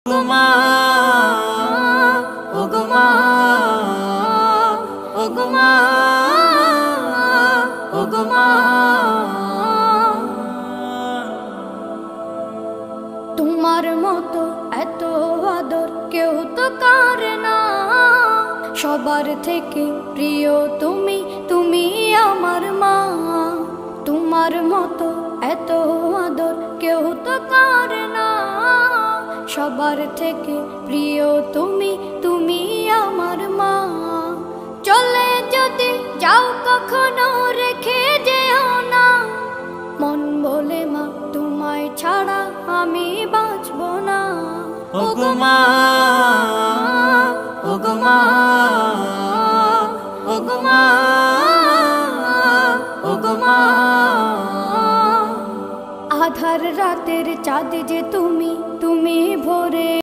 ওগো মা, ওগো মা, ওগো মা, ওগো মা। তোমার মতো এত আদর কেউ তো করে না, সবার থেকে প্রিয় তুমি, তুমি আমার মা। তোমার মতো এত আদর কেউ তো করে না, সবার থেকে প্রিয় তুমি, তুমি আমার মা। চলে যদি যাও কখনো রেখে যেও না, মন বলে মা তোমায় ছাড়া আমি বাঁচব না। ওগো মা, ওগো মা, ওগো মা, ওগো মা। আধার রাতের চাঁদ যে তুমি, তুমি ভোরে